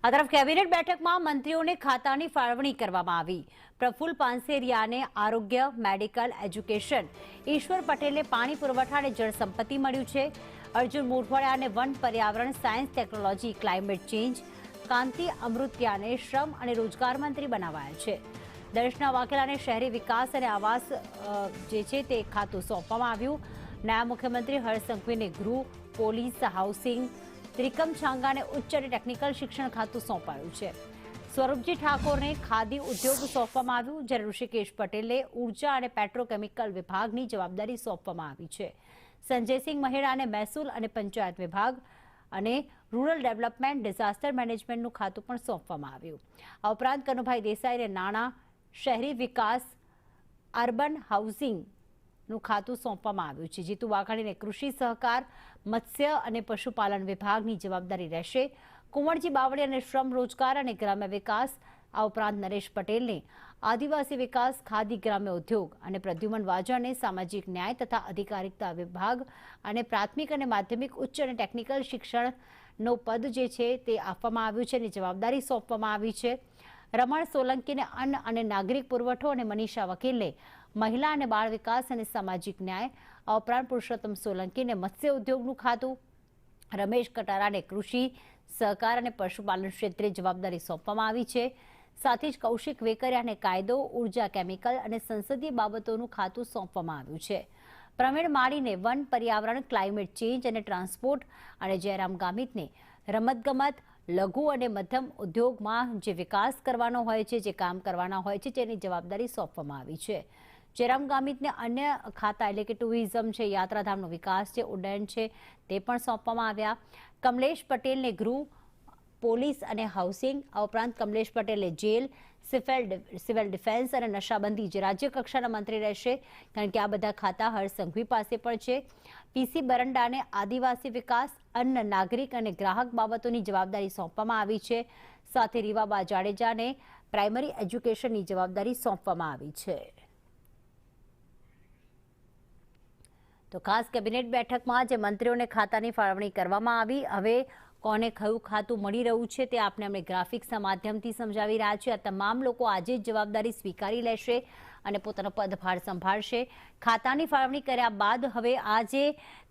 આ તરફ કેબિનેટ બેઠકમાં મંત્રીઓને ખાતાની ફાળવણી કરવામાં આવી। પ્રફુલ્લ પાનસેરિયાને આરોગ્ય, મેડિકલ, એજ્યુકેશન, ઈશ્વર પટેલને પાણી પુરવઠા અને જળ સંપત્તિ મળ્યું છે। અર્જુન મોઢવાડિયાને વન, પર્યાવરણ, સાયન્સ, ટેકનોલોજી, ક્લાઇમેટ ચેન્જ, કાંતિ અમૃતિયાને શ્રમ અને રોજગાર મંત્રી બનાવાયા છે। દર્શના વાઘેલાને શહેરી વિકાસ અને આવાસ જે છે તે ખાતું સોંપવામાં આવ્યું। નાયબ મુખ્યમંત્રી હર્ષ સંઘવીને ગૃહ, પોલીસ, હાઉસિંગ, ત્રિકમ છાંગાને ઉચ્ચ અને ટેકનિકલ શિક્ષણ ખાતું સોંપાયું છે। સ્વરૂપજી ઠાકોરને ખાદી ઉદ્યોગ સોંપવામાં આવ્યું, જ્યારે ઋષિકેશ પટેલને ઉર્જા અને પેટ્રોકેમિકલ વિભાગની જવાબદારી સોંપવામાં આવી છે। સંજયસિંહ મહેડાને મહેસૂલ અને પંચાયત વિભાગ અને રૂરલ ડેવલપમેન્ટ, ડિઝાસ્ટર મેનેજમેન્ટનું ખાતું પણ સોંપવામાં આવ્યું। આ ઉપરાંત કનુભાઈ દેસાઈને નાણાં, શહેરી વિકાસ, અર્બન હાઉસિંગ નું ખાતું સોંપવામાં આવ્યું છે। જીતુ વાઘાણીને કૃષિ સહકાર, મત્સ્ય અને પશુપાલન વિભાગની જવાબદારી રહેશે। કુંવરજી બાવળિયાને શ્રમ, રોજગાર અને ગ્રામ્ય વિકાસ, આ ઉપરાંત નરેશ પટેલને આદિવાસી વિકાસ, ખાદી, ગ્રામ્ય ઉદ્યોગ અને પ્રદ્યુમન વાજાને સામાજિક ન્યાય તથા અધિકારિતા વિભાગ અને પ્રાથમિક અને માધ્યમિક, ઉચ્ચ અને ટેકનિકલ શિક્ષણનો પદ જે છે તે આપવામાં આવ્યું છે અને જવાબદારી સોંપવામાં આવી છે। રમણ સોલંકીને અન્ન અને નાગરિક પુરવઠો અને મનીષા વકીલને મહિલા અને બાળ વિકાસ અને સામાજિક ન્યાય, આ ઉપરાંત પુરુષોત્તમ સોલંકીને મત્સ્ય ઉદ્યોગનું ખાતું, રમેશ કટારાને કૃષિ સહકાર અને પશુપાલન ક્ષેત્રે જવાબદારી સોંપવામાં આવી છે। સાથે જ કૌશિક વેકરિયાને કાયદો, ઉર્જા, કેમિકલ અને સંસદીય બાબતોનું ખાતું સોંપવામાં આવ્યું છે। પ્રવીણ માળીને વન, પર્યાવરણ, ક્લાઇમેટ ચેન્જ અને ટ્રાન્સપોર્ટ અને જયરામ ગામિતને રમતગમત, લઘુ અને મધ્યમ ઉદ્યોગમાં જે વિકાસ કરવાનો હોય છે, જે કામ કરવાના હોય છે તેની જવાબદારી સોંપવામાં આવી છે। જયરામ ગામિતને અન્ય ખાતા એટલે કે ટુરિઝમ છે, યાત્રાધામનો વિકાસ છે, ઉડ્ડયન છે તે પણ સોંપવામાં આવ્યા। કમલેશ પટેલને ગૃહ, પોલીસ અને હાઉસિંગ, આ ઉપરાંત કમલેશ પટેલે જેલ, સિવિલ ડિફેન્સ અને નશાબંધી જે રાજ્ય કક્ષાના મંત્રી રહેશે, કારણ કે આ બધા ખાતા હર્ષ સંઘવી પાસે પણ છે। પીસી બરંડાને આદિવાસી વિકાસ, અન્ન, નાગરિક અને ગ્રાહક બાબતોની જવાબદારી સોંપવામાં આવી છે। સાથે રીવાબા જાડેજાને પ્રાઇમરી એજ્યુકેશનની જવાબદારી સોંપવામાં આવી છે। તો ખાસ કેબિનેટ બેઠકમાં જે મંત્રીઓને ખાતાની ફાળવણી કરવામાં આવી, હવે કોને કયું ખાતું મળી રહ્યું છે તે આપણે અમે ગ્રાફિક્સના માધ્યમથી સમજાવી રહ્યા છીએ। આ તમામ લોકો આજે જ જવાબદારી સ્વીકારી લેશે અને પોતાનો પદભાર સંભાળશે। ખાતાની ફાળવણી કર્યા બાદ હવે આજે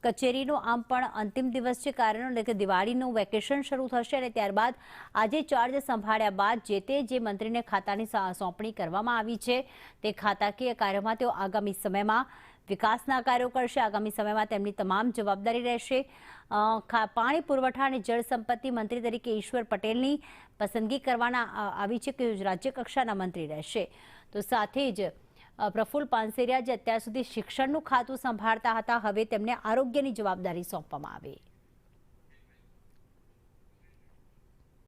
કચેરીનો આમ પણ અંતિમ દિવસ છે, કારણ એટલે કે દિવાળીનું વેકેશન શરૂ થશે અને ત્યારબાદ આજે ચાર્જ સંભાળ્યા બાદ જે મંત્રીને ખાતાની સોંપણી કરવામાં આવી છે તે ખાતાકીય કાર્યોમાં તેઓ આગામી સમયમાં વિકાસના કાર્યો કરશે। આગામી સમયમાં તેમની તમામ જવાબદારી રહેશે। પાણી પુરવઠા અને જળ સંપત્તિ મંત્રી તરીકે ઈશ્વર પટેલની પસંદગી કરવામાં આવી છે કે રાજ્ય કક્ષાના મંત્રી રહેશે। તો સાથે જ પ્રફુલ્લ પાનસેરિયા જે અત્યાર સુધી શિક્ષણનું ખાતું સંભાળતા હતા, હવે તેમને આરોગ્યની જવાબદારી સોંપવામાં આવી।